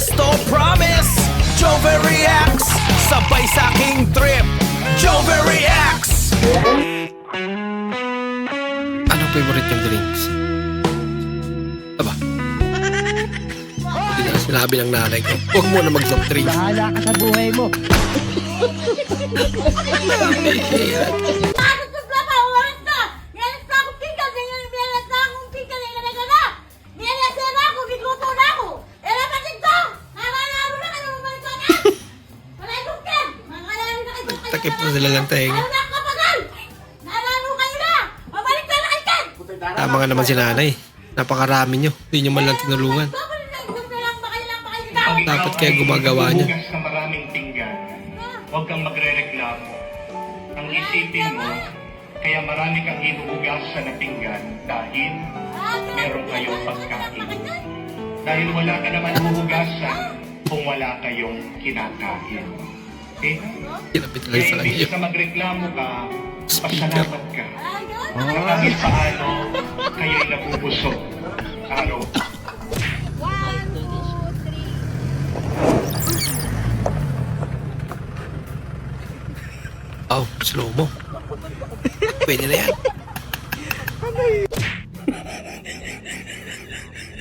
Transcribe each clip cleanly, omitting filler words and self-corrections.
Esto promise, Jover reacts. Sabay sa aking trip, Jover reacts. Anong favorite yung drinks? Aba, hindi na sinabi ng nanay ko, huwag mo na mag-soft drinks. Bahala ka sa buhay mo. Takip na sila lang tayo. Tama nga naman si nanay. Napakarami nyo. Hindi nyo man lang tinulungan. Dapat kaya gumagawa niya. Hugas na maraming pinggan, huwag kang magre-reklamo. Ang isipin mo, kaya marami kang hinuhugasan na pinggan dahil meron kayong pagkain. Dahil wala ka naman huhugasan kung wala kayong kinakain. Okay? Kinapit lang Kaya sa kanya. imbis na magreklamo ka, Speaker. pasalamat ka. Na kahit paano, kaya'y nabubusog. Ano? Oh, slow mo. Pwede na yan.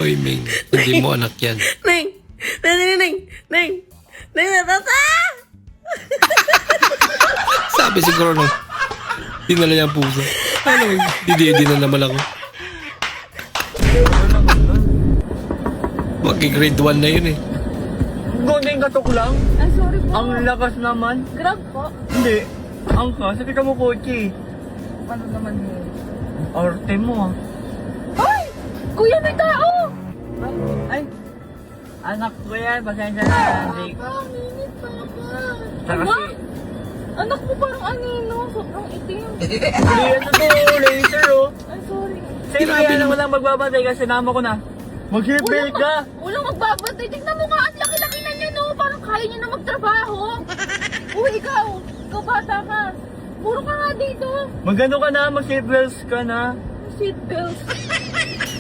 Hoy, Ming. Hindi mo anak yan. Neng! Neng! Natata! Sabi siguro nung dinala niya ang puso. Ano, didi na naman ako. Mag-grade 1 na yun eh. Gunting katok lang? Ay, sorry po. Ang lakas naman. Grab po. Hindi. Ang kasi kita mo kotse. Ano naman yun? Arte mo ah. Ay! Kuya, may tao! Ay. Anak ko yan. Pasensya na. Hindi. Ang init papa. Saka Aba? si... Anak mo parang anino. Sobrang itim. Hindi yan to. Laser oh. Ay, sorry. Sige, kaya lang walang magbabantay kasi sinama ko na. Mag-seatbelt ka. Walang magbabantay. Tignan mo nga, ang laki-laki na niya, no? Parang kaya niya na magtrabaho. Uy, ikaw. Ikaw bata ka. Puro ka nga dito. Magano ka na. Mag-seatbelts ka na. Seatbelts.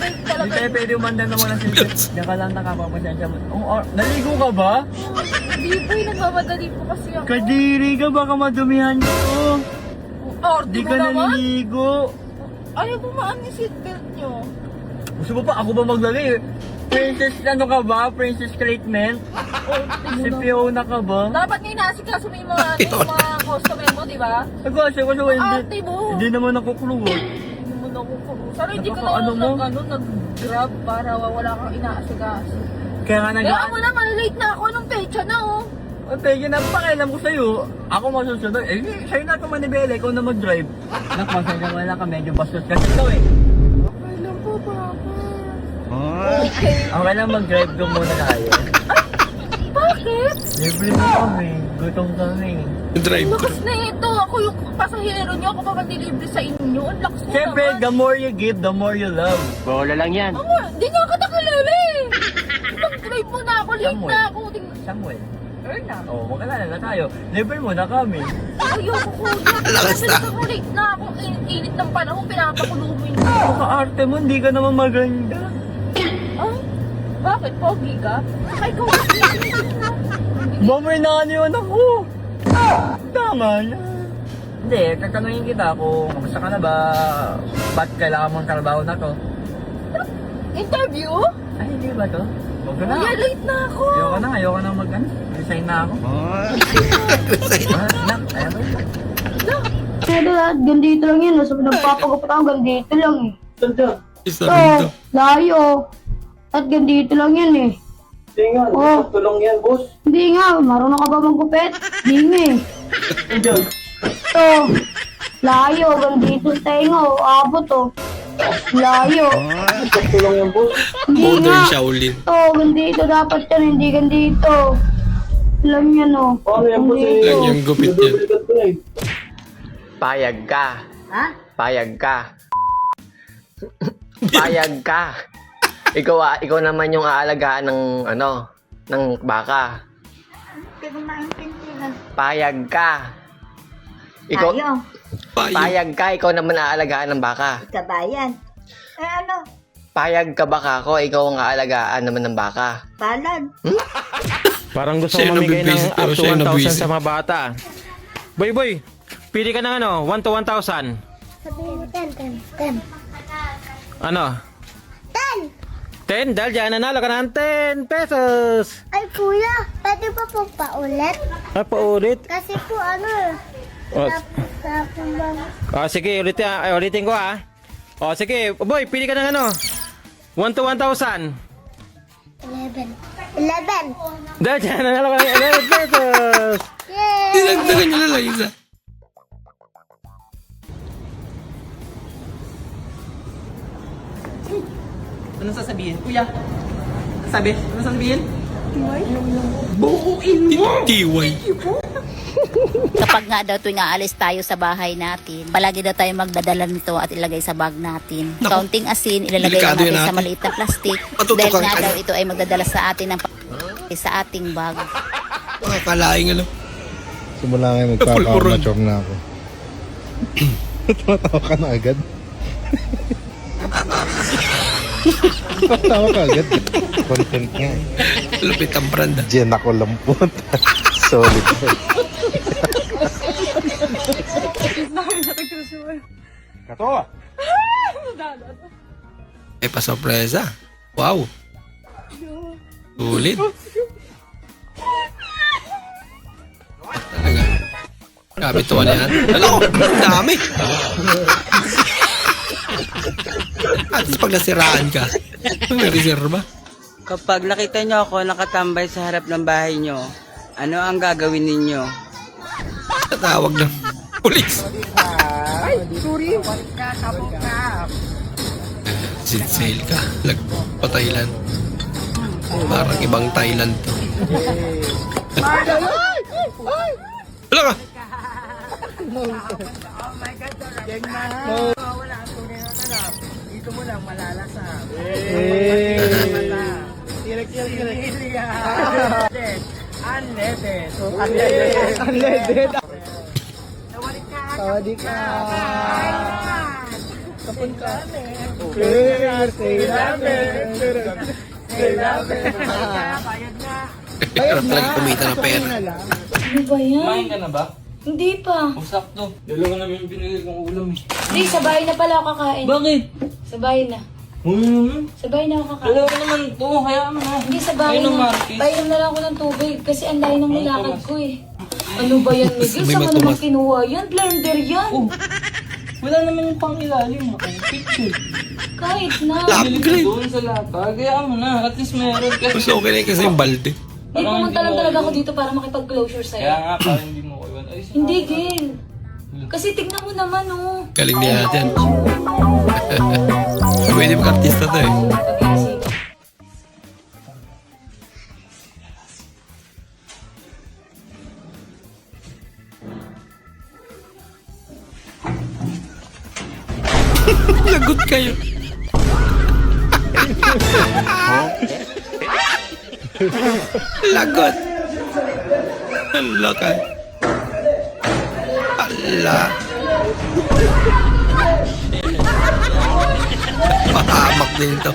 Ay, Hindi talaga. tayo pwede umanda naman ng seatbelt. Diyan ka lang nakapapasensya mo. Naligo ka ba? Hindi po, nagmamadali po kasi ako. Kadiri ka. Baka madumihan ko. Ordi Di mo ka naman. naliligo. Ayaw bumaan yung seatbelt nyo. Gusto mo pa ako ba maglagay? Princess ano ka ba? Princess treatment? Si Fiona ka ba? Dapat nga inaasikaso mo yung mga customer mo, di ba? Kasi Ate mo. hindi naman ako clue. Hindi mo na kung sana hindi ka Ano mo? nag-grab para wala kang inaasikaso. Kaya nga Kaya mo naman, late na ako. Anong pecha na, oh? Pwede na pakialam ko sa'yo. Ako masusunod. Eh, sa'yo na ito manibela. Ikaw na mag-drive. Nakmasaya naman lang ka. Medyo bastos kasi ikaw eh. Okay lang po, Papa. Okay lang mag-drive ko muna tayo. Bakit? Libre mo kami. Gutom kami. Drive ko. Lakas na ito. Ako yung pasahero niyo. Ako pa mag-delivery sa inyo. Ang lakas mo Siyempre, naman. the more you give, the more you love. Bola lang yan. Ako, di niya ako nakilala eh. Mag-drive mo na ako. Late Samuel. na ako. Samuel. Na. Oo, mag-alala na tayo. Libre mo na kami. Ayoko ko. Lakas na. Ako late na ako. Init ng panahon. Pinapakulo mo yun. Maka-arte mo, hindi ka naman maganda. Ay, bakit? Pogi ka? Ay, ikaw Mamay na ano yun ako. Tama na. Hindi, tatanungin kita kung kamusta ka na ba? Ba't kailangan mong trabaho na to? interview? Ay, hindi ba to? Huwag ka na. Kuya, late na ako. Ayoko na mag-ano. Resign na ako. Nak, ayan ba? Pero lahat, gandito lang yun. So, nagpapagupit ako, gandito lang eh. Isa So, rito. layo. At gandito lang yun eh. Hindi nga, Oh. tulong yan, boss. Hindi nga, marunong ka ba magupit? Hindi nga eh. Diyan. So, layo, gandito sa tenga oh. Abot oh. Layo. Tulong yan, boss. Hindi nga. Modern Shaolin. So, gandito dapat yan, hindi gandito. Alam yan oh. Paano yan, boss? Gandito. Lang yung gupit yan. Nadudulikat ko na eh. Payag ka. Ha? Payag ka. Payag ka. Ikaw naman yung aalagaan ng ng baka. Payag ka. Layo. Payo. Payag ka, ikaw naman aalagaan ng baka. Kabayan. Eh ano? Payag ka ba kako? Ikaw ang aalagaan naman ng baka. Palad. Parang gusto Siya ko yung mamigay nabibwisit, ng pero up to siya yung 1,000 nabwisit. sa mga bata. Boy, pili ka ng ano, 1 to 1,000. Sabihin mo 10. Ano? 10! 10? Dahil dyan, nanalo ka ng 10 pesos. Ay kuya, pwede pa po paulit? Ah, paulit. Kasi po Oh, tapos sige, ulitin ko ah. Oh, sige, boy, pili ka ng ano, 1 to 1,000. 11. Dahil dyan, nanalo ka ng 11 pesos. Yay! Dinagdagan niya na lang isa. Anong sasabihin? Kuya, sabi, anong sasabihin? Tiway. Kapag nga daw tuwing aalis tayo sa bahay natin, palagi daw tayo magdadala nito at ilagay sa bag natin. Naku. Kaunting asin, ilalagay Delikado natin yan sa ate. maliit na plastic. Matutukan Dahil nga ka daw na. ito ay magdadala sa atin ng sa ating bag. Mga kalaing ano. Simula ngayon magpapa-mature na ako. Tumatawa ka na agad. Tumatawa ka agad. Content nga eh. Lupit ang brand ah. Jen ako lampot. Solid ko. Kato! Ay pa-sorpresa. Wow. Sulit. Talaga. Grabe ito ano yan. Alam ko, ang dami. At least pag nasiraan ka, may reserva. Kapag nakita nyo ako nakatambay sa harap ng bahay nyo, ano ang gagawin ninyo? Tatawag ng pulis. Sinsail ka. Lagpa Thailand. Parang ibang Thailand to. Wala ka! Hirap talaga kumita ng pera. Ano ba yan? Kumain ka na ba? Hindi pa. Sakto. Dalawa namin yung binili kong ulam eh. Hindi, sa bahay na pala ako kakain. Bakit? Sa bahay na. Sa bahay na ako kakain. Dalawa naman ito, hayaan mo na. Hindi, sa bahay Ayun ang na. Marquez. Painom na lang ako ng tubig kasi ang layo ng nilakad ko eh. Ano ba yan, Miguel? May Saan mo matumas. naman kinuha yan? Blender yan. Wala naman yung pang ilalim. Picture. Kahit na. Upgrade. Doon sa lapag. Hayaan mo na. At least meron ka. Mas okay na yun kasi yung balde. Hindi, pumunta lang talaga ako dito para makipag-closure Kaya sa'yo. nga, parang hindi mo ko iwan. Ay, Hindi, Gil. Kasi tignan mo naman, oh. Galing ni ate yan. Pwede mag-artista to eh. Pag-iisip. Lagot kayo. Lagot. Hala ka. Hala. Pahamak din to.